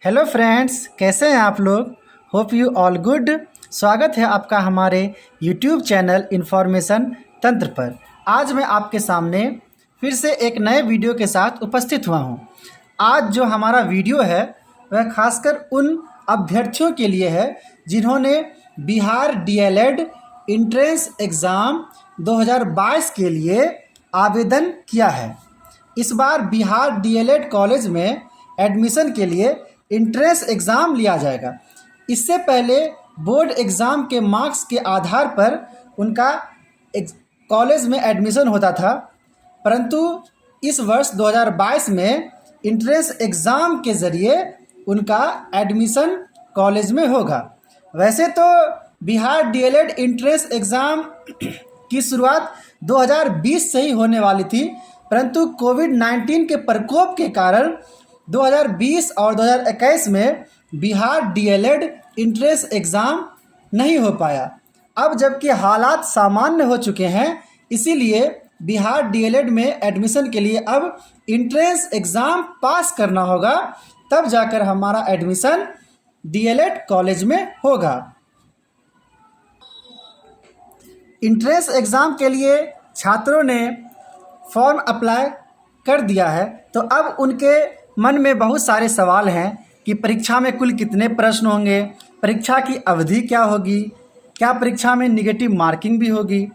Hello friends, कैसे हैं आप लोग। Hope you all good. स्वागत है आपका हमारे यूट्यूब चैनल इन्फॉर्मेशन तंत्र पर। आज मैं आपके सामने फिर से एक नए वीडियो के साथ उपस्थित हुआ हूं। आज जो हमारा वीडियो है वह खासकर उन अभ्यर्थियों के लिए है जिन्होंने बिहार डीएलएड एंट्रेंस एग्ज़ाम 2022 के लिए आवेदन किया है। इस बार बिहार डीएलएड कॉलेज में एडमिशन के लिए एंट्रेंस एग्ज़ाम लिया जाएगा। इससे पहले बोर्ड एग्ज़ाम के मार्क्स के आधार पर उनका कॉलेज में एडमिशन होता था, परंतु इस वर्ष 2022 में एंट्रेंस एग्ज़ाम के ज़रिए उनका एडमिशन कॉलेज में होगा। वैसे तो बिहार डीएलएड एंट्रेंस एग्ज़ाम की शुरुआत 2020 से ही होने वाली थी, परंतु कोविड-19 के प्रकोप के कारण 2020 और 2021 में बिहार डीएलएड एंट्रेंस एग्ज़ाम नहीं हो पाया। अब जबकि हालात सामान्य हो चुके हैं, इसीलिए बिहार डीएलएड में एडमिशन के लिए अब एंट्रेंस एग्ज़ाम पास करना होगा, तब जाकर हमारा एडमिशन डीएलएड कॉलेज में होगा। एंट्रेंस एग्ज़ाम के लिए छात्रों ने फॉर्म अप्लाई कर दिया है, तो अब उनके मन में बहुत सारे सवाल हैं कि परीक्षा में कुल कितने प्रश्न होंगे, परीक्षा की अवधि क्या होगी, क्या परीक्षा में निगेटिव मार्किंग भी होगी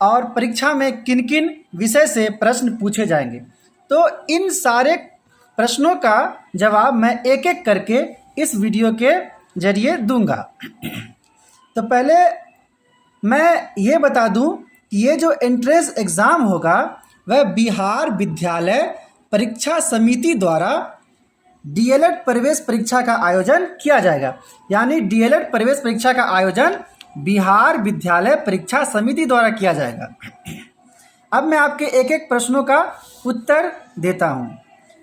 और परीक्षा में किन किन विषय से प्रश्न पूछे जाएंगे। तो इन सारे प्रश्नों का जवाब मैं एक एक करके इस वीडियो के जरिए दूंगा। तो पहले मैं ये बता दूं कि ये जो एंट्रेंस एग्ज़ाम होगा वह बिहार विद्यालय परीक्षा समिति द्वारा डीएलएड प्रवेश परीक्षा का आयोजन किया जाएगा। यानी डीएलएड प्रवेश परीक्षा का आयोजन बिहार विद्यालय परीक्षा समिति द्वारा किया जाएगा। अब मैं आपके एक एक प्रश्नों का उत्तर देता हूं।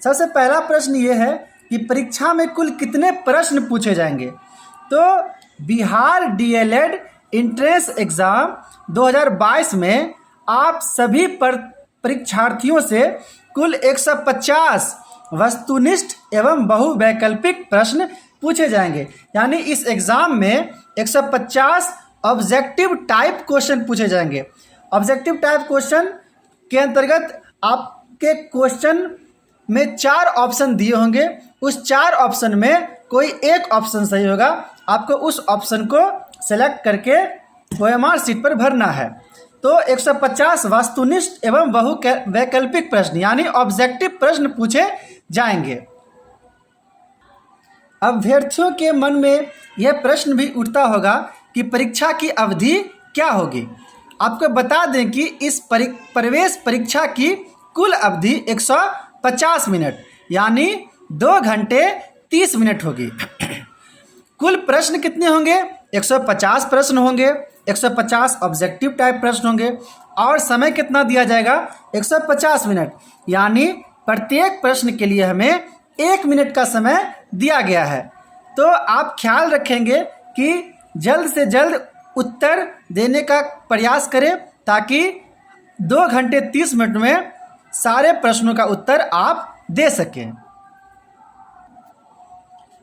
सबसे पहला प्रश्न ये है कि परीक्षा में कुल कितने प्रश्न पूछे जाएंगे। तो बिहार डीएलएड एंट्रेंस एग्ज़ाम 2022 में आप सभी परीक्षार्थियों से कुल 150 वस्तुनिष्ठ एवं बहुवैकल्पिक प्रश्न पूछे जाएंगे। यानी इस एग्ज़ाम में 150 ऑब्जेक्टिव टाइप क्वेश्चन पूछे जाएंगे। ऑब्जेक्टिव टाइप क्वेश्चन के अंतर्गत आपके क्वेश्चन में 4 ऑप्शन दिए होंगे। उस 4 ऑप्शन में कोई एक ऑप्शन सही होगा। आपको उस ऑप्शन को सेलेक्ट करके ओएमआर शीट पर भरना है। तो 150 वस्तुनिष्ठ एवं बहुवैकल्पिक प्रश्न यानी ऑब्जेक्टिव प्रश्न पूछे जाएंगे। अभ्यर्थियों के मन में यह प्रश्न भी उठता होगा कि परीक्षा की अवधि क्या होगी। आपको बता दें कि इस प्रवेश परीक्षा की कुल अवधि 150 मिनट यानी 2 घंटे 30 मिनट होगी। कुल प्रश्न कितने होंगे? 150 प्रश्न होंगे, 150 ऑब्जेक्टिव टाइप प्रश्न होंगे और समय कितना दिया जाएगा? 150 मिनट। यानी प्रत्येक प्रश्न के लिए हमें 1 मिनट का समय दिया गया है। तो आप ख्याल रखेंगे कि जल्द से जल्द उत्तर देने का प्रयास करें ताकि 2 घंटे 30 मिनट में सारे प्रश्नों का उत्तर आप दे सकें।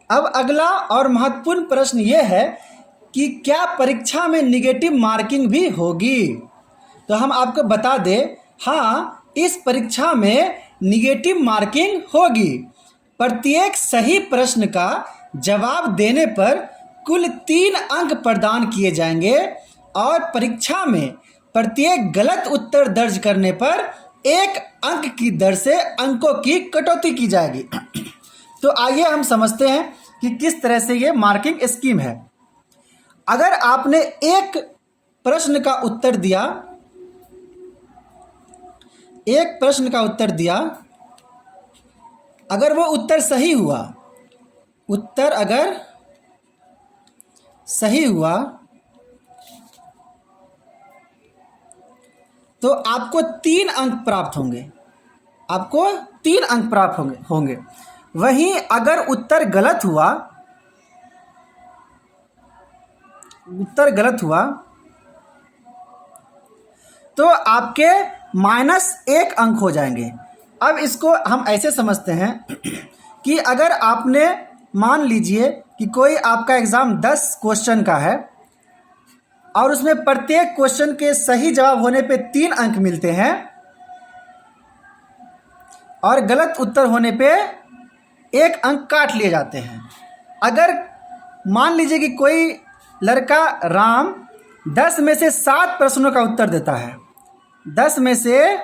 अब अगला और महत्वपूर्ण प्रश्न ये है कि क्या परीक्षा में निगेटिव मार्किंग भी होगी। तो हम आपको बता दें, हाँ, इस परीक्षा में निगेटिव मार्किंग होगी। प्रत्येक सही प्रश्न का जवाब देने पर कुल 3 अंक प्रदान किए जाएंगे और परीक्षा में प्रत्येक गलत उत्तर दर्ज करने पर 1 अंक की दर से अंकों की कटौती की जाएगी। तो आइए हम समझते हैं कि किस तरह से ये मार्किंग स्कीम है। अगर आपने एक प्रश्न का उत्तर दिया, अगर वो उत्तर सही हुआ, अगर सही हुआ तो आपको 3 अंक प्राप्त होंगे। वहीं अगर उत्तर गलत हुआ तो आपके -1 अंक हो जाएंगे। अब इसको हम ऐसे समझते हैं कि अगर आपने मान लीजिए कि कोई आपका एग्ज़ाम 10 क्वेश्चन का है और उसमें प्रत्येक क्वेश्चन के सही जवाब होने पे 3 अंक मिलते हैं और गलत उत्तर होने पे 1 अंक काट लिए जाते हैं। अगर मान लीजिए कि कोई लड़का राम 10 में से 7 प्रश्नों का उत्तर देता है, 10 में से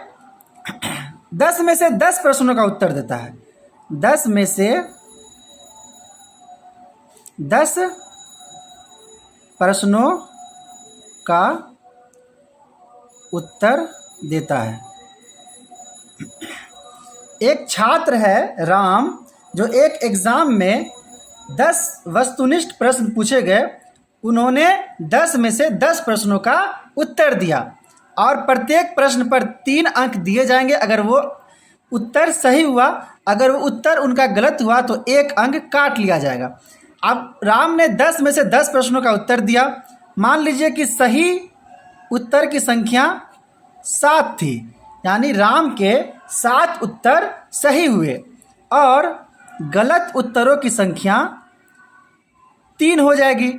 10 प्रश्नों का उत्तर देता है, 10 में से 10 प्रश्नों का उत्तर देता है। एक छात्र है राम जो एक एग्ज़ाम में 10 वस्तुनिष्ठ प्रश्न पूछे गए, उन्होंने 10 में से 10 प्रश्नों का उत्तर दिया और प्रत्येक प्रश्न पर 3 अंक दिए जाएंगे अगर वो उत्तर सही हुआ। अगर वो उत्तर उनका गलत हुआ तो 1 अंक काट लिया जाएगा। अब राम ने 10 में से 10 प्रश्नों का उत्तर दिया। मान लीजिए कि सही उत्तर की संख्या 7 थी, यानी राम के 7 उत्तर सही हुए और गलत उत्तरों की संख्या 3 हो जाएगी।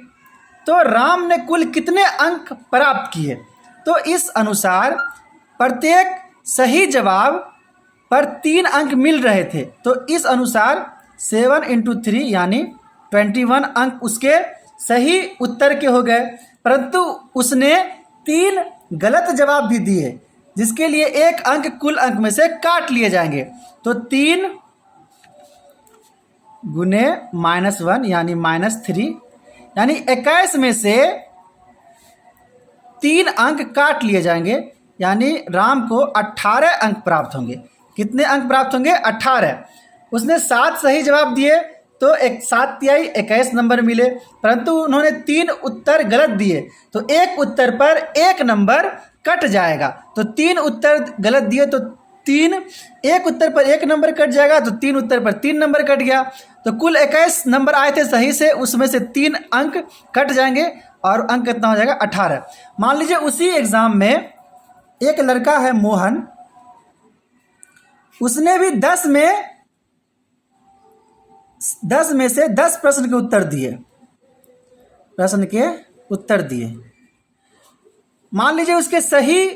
तो राम ने कुल कितने अंक प्राप्त किए? तो इस अनुसार प्रत्येक सही जवाब पर 3 अंक मिल रहे थे, तो इस अनुसार 7 × 3 यानी 21 अंक उसके सही उत्तर के हो गए। परंतु उसने 3 गलत जवाब भी दिए जिसके लिए 1 अंक कुल अंक में से काट लिए जाएंगे। तो 3 गुने -1 यानी -3 यानी 21 में से 3 अंक काट लिए जाएंगे, यानी राम को 18 अंक प्राप्त होंगे। कितने अंक प्राप्त होंगे? 18। उसने 7 सही जवाब दिए तो 7 तिहाई 21 नंबर मिले, परंतु उन्होंने 3 उत्तर गलत दिए तो 1 उत्तर पर 1 नंबर कट जाएगा। तो 3 उत्तर गलत दिए तो 1 उत्तर पर 1 नंबर कट जाएगा, तो 3 उत्तर पर 3 नंबर कट गया। तो कुल 21 नंबर आए थे सही से, उसमें से 3 अंक कट जाएंगे और अंक कितना हो जाएगा? 18। मान लीजिए उसी एग्ज़ाम में एक लड़का है मोहन, उसने भी 10 में से 10 प्रश्न के उत्तर दिए। मान लीजिए उसके सही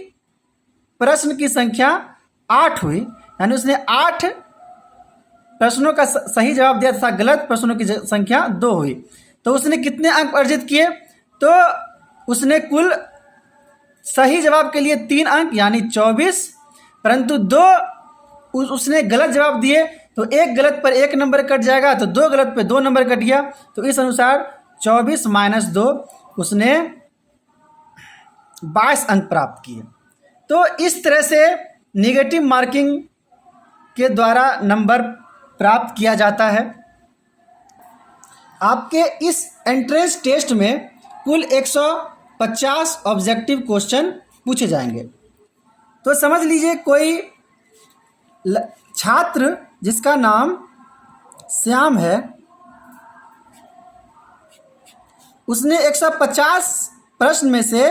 प्रश्न की संख्या 8 हुई, यानी उसने 8 प्रश्नों का सही जवाब दिया तथा गलत प्रश्नों की संख्या 2 हुई। तो उसने कितने अंक अर्जित किए? तो उसने कुल सही जवाब के लिए 3 अंक यानी 24, परंतु 2 उसने गलत जवाब दिए तो 1 गलत पर 1 नंबर कट जाएगा, तो 2 गलत पे 2 नंबर कट गया। तो इस अनुसार 24 - 2 उसने 22 अंक प्राप्त किए। तो इस तरह से नेगेटिव मार्किंग के द्वारा नंबर प्राप्त किया जाता है। आपके इस एंट्रेंस टेस्ट में कुल 150 ऑब्जेक्टिव क्वेश्चन पूछे जाएंगे। तो समझ लीजिए कोई छात्र जिसका नाम श्याम है, उसने 150 प्रश्न में से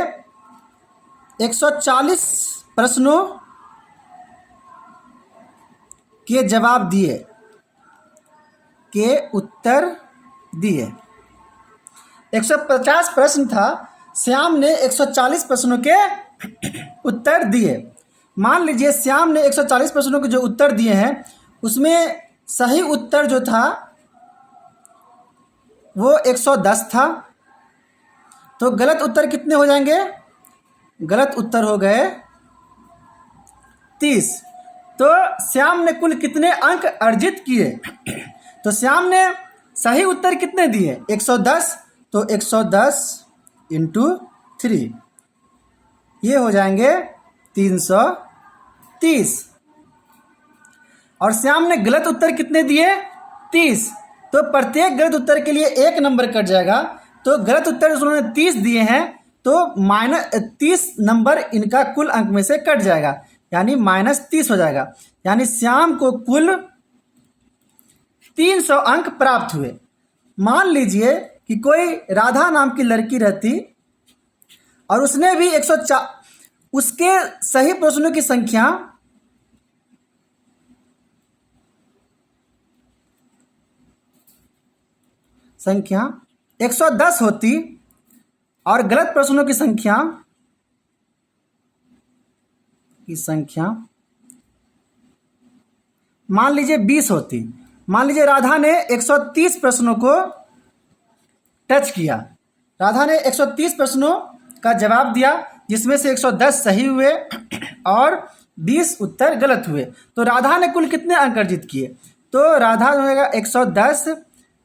140 प्रश्नों के जवाब दिए, के उत्तर दिए। 150 प्रश्न था, श्याम ने 140 प्रश्नों के उत्तर दिए। मान लीजिए श्याम ने 140 प्रश्नों के जो उत्तर दिए हैं उसमें सही उत्तर जो था वो 110 था, तो गलत उत्तर कितने हो जाएंगे? गलत उत्तर हो गए 30। तो श्याम ने कुल कितने अंक अर्जित किए? तो श्याम ने सही उत्तर कितने दिए? 110, तो 110 × 3 ये हो जाएंगे 330। और श्याम ने गलत उत्तर कितने दिए? 30। तो प्रत्येक गलत उत्तर के लिए 1 नंबर कट जाएगा। तो गलत उत्तर उन्होंने 30 दिए हैं तो -30 नंबर इनका कुल अंक में से कट जाएगा, यानी -30 हो जाएगा। यानी श्याम को कुल 300 अंक प्राप्त हुए। मान लीजिए कि कोई राधा नाम की लड़की रहती और उसने भी 104 उसके सही प्रश्नों की संख्या संख्या 110 होती और गलत प्रश्नों की संख्या मान लीजिए 20 होती। मान लीजिए राधा ने 130 प्रश्नों को टच किया। राधा ने 130 प्रश्नों का जवाब दिया, जिसमें से 110 सही हुए और 20 उत्तर गलत हुए। तो राधा ने कुल कितने अंक अर्जित किए? तो राधा जो है 110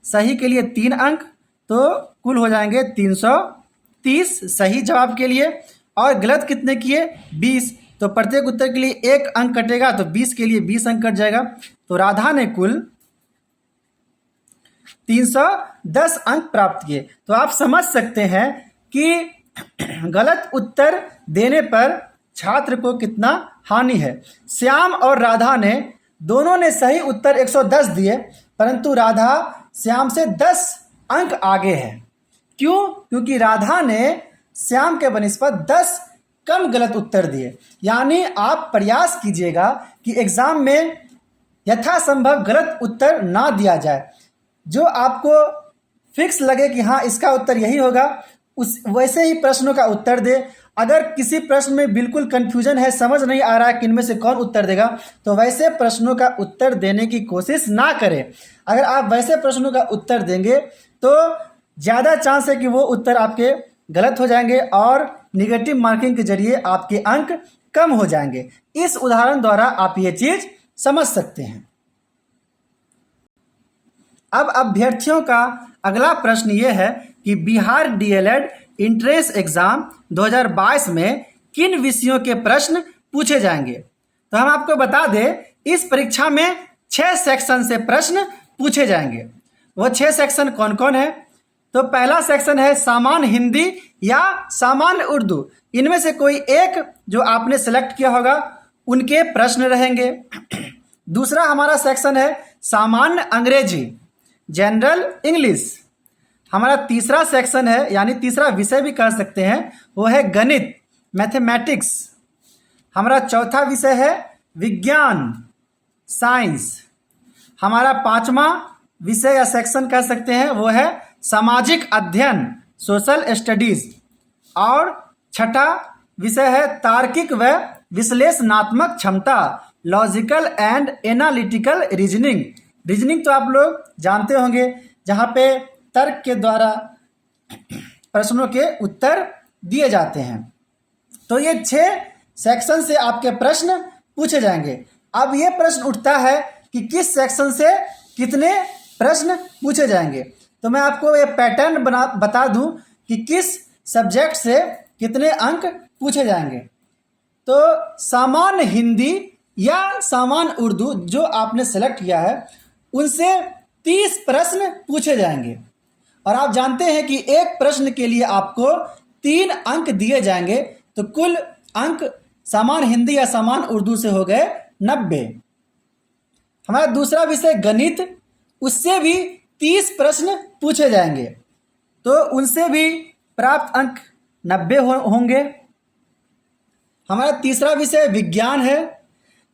सही के लिए 3 अंक, तो कुल हो जाएंगे 330 सही जवाब के लिए। और गलत कितने किए? 20। तो प्रत्येक उत्तर के लिए 1 अंक कटेगा, तो 20 के लिए 20 अंक कट जाएगा। तो राधा ने कुल 310 अंक प्राप्त किए। तो आप समझ सकते हैं कि गलत उत्तर देने पर छात्र को कितना हानि है। श्याम और राधा ने दोनों ने सही उत्तर 110 दिए, परंतु राधा श्याम से 10 अंक आगे है। क्यों? क्योंकि राधा ने श्याम के बनिस्बत 10 कम गलत उत्तर दिए। यानी आप प्रयास कीजिएगा कि एग्जाम में यथासंभव गलत उत्तर ना दिया जाए। जो आपको फिक्स लगे कि हाँ इसका उत्तर यही होगा, उस वैसे ही प्रश्नों का उत्तर दे। अगर किसी प्रश्न में बिल्कुल कन्फ्यूजन है, समझ नहीं आ रहा है कि इनमें से कौन उत्तर देगा, तो वैसे प्रश्नों का उत्तर देने की कोशिश ना करें। अगर आप वैसे प्रश्नों का उत्तर देंगे तो ज़्यादा चांस है कि वो उत्तर आपके गलत हो जाएंगे और निगेटिव मार्किंग के जरिए आपके अंक कम हो जाएंगे। इस उदाहरण द्वारा आप ये चीज़ समझ सकते हैं। अब अभ्यर्थियों का अगला प्रश्न ये है कि बिहार डीएलएड एंट्रेंस एग्जाम 2022 में किन विषयों के प्रश्न पूछे जाएंगे। तो हम आपको बता दें, इस परीक्षा में 6 सेक्शन से प्रश्न पूछे जाएंगे। वो 6 सेक्शन कौन कौन है? तो पहला सेक्शन है सामान्य हिंदी या सामान्य उर्दू। इनमें से कोई एक जो आपने सेलेक्ट किया होगा उनके प्रश्न रहेंगे। दूसरा हमारा सेक्शन है सामान्य अंग्रेजी, जनरल इंग्लिश। हमारा तीसरा सेक्शन है, यानी तीसरा विषय भी कह सकते हैं, वो है गणित, मैथमेटिक्स। हमारा चौथा विषय है विज्ञान, साइंस। हमारा 5वां विषय या सेक्शन कह सकते हैं वो है सामाजिक अध्ययन, सोशल स्टडीज। और 6ठा विषय है तार्किक व विश्लेषणात्मक क्षमता, logical and analytical reasoning. Reasoning तो आप लोग जानते होंगे, जहाँ पे तर्क के द्वारा प्रश्नों के उत्तर दिए जाते हैं। तो ये 6 सेक्शन से आपके प्रश्न पूछे जाएंगे। अब ये प्रश्न उठता है कि किस सेक्शन से कितने प्रश्न पूछे जाएंगे। तो मैं आपको ये पैटर्न बता दूं कि किस सब्जेक्ट से कितने अंक पूछे जाएंगे। तो सामान्य हिंदी या सामान्य उर्दू जो आपने सेलेक्ट किया है, उनसे 30 प्रश्न पूछे जाएंगे। और आप जानते हैं कि एक प्रश्न के लिए आपको 3 अंक दिए जाएंगे। तो कुल अंक सामान्य हिंदी या सामान्य उर्दू से हो गए 90। हमारा दूसरा विषय गणित, उससे भी 30 प्रश्न पूछे जाएंगे, तो उनसे भी प्राप्त अंक 90 होंगे। हमारा तीसरा विषय विज्ञान है।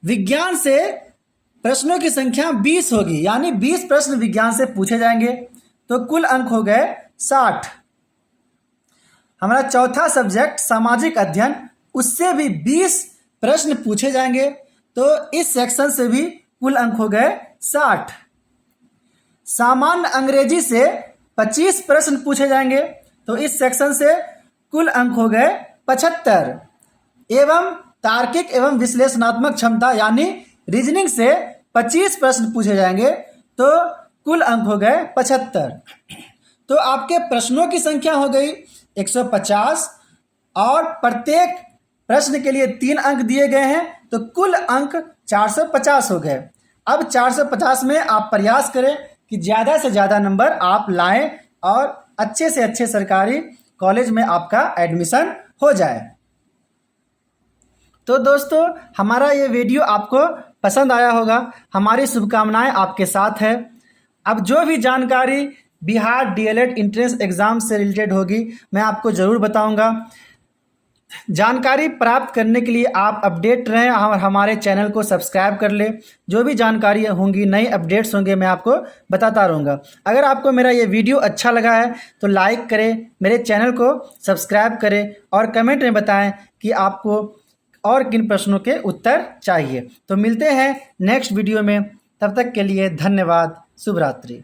विज्ञान से प्रश्नों की संख्या 20 होगी, यानी 20 प्रश्न विज्ञान से पूछे जाएंगे, तो कुल अंक हो गए 60। हमारा चौथा सब्जेक्ट सामाजिक अध्ययन, उससे भी 20 प्रश्न पूछे जाएंगे, तो इस सेक्शन से भी कुल अंक हो गए 60। सामान्य अंग्रेजी से 25 प्रश्न पूछे जाएंगे, तो इस सेक्शन से कुल अंक हो गए 75। एवं तार्किक एवं विश्लेषणात्मक क्षमता यानी रीजनिंग से 25 प्रश्न पूछे जाएंगे, तो कुल अंक हो गए 75। तो आपके प्रश्नों की संख्या हो गई 150 और प्रत्येक प्रश्न के लिए 3 अंक दिए गए हैं, तो कुल अंक 450 हो गए। अब 450 में आप प्रयास करें कि ज़्यादा से ज़्यादा नंबर आप लाएं और अच्छे से अच्छे सरकारी कॉलेज में आपका एडमिशन हो जाए। तो दोस्तों, हमारा ये वीडियो आपको पसंद आया होगा। हमारी शुभकामनाएं आपके साथ है। अब जो भी जानकारी बिहार डीएलएड एंट्रेंस एग्ज़ाम से रिलेटेड होगी, मैं आपको ज़रूर बताऊंगा। जानकारी प्राप्त करने के लिए आप अपडेट रहें और हमारे चैनल को सब्सक्राइब कर लें। जो भी जानकारी होंगी, नए अपडेट्स होंगे, मैं आपको बताता रहूँगा। अगर आपको मेरा ये वीडियो अच्छा लगा है तो लाइक करें, मेरे चैनल को सब्सक्राइब करें और कमेंट में बताएं कि आपको और किन प्रश्नों के उत्तर चाहिए। तो मिलते हैं नेक्स्ट वीडियो में, तब तक के लिए धन्यवाद। शुभ रात्रि।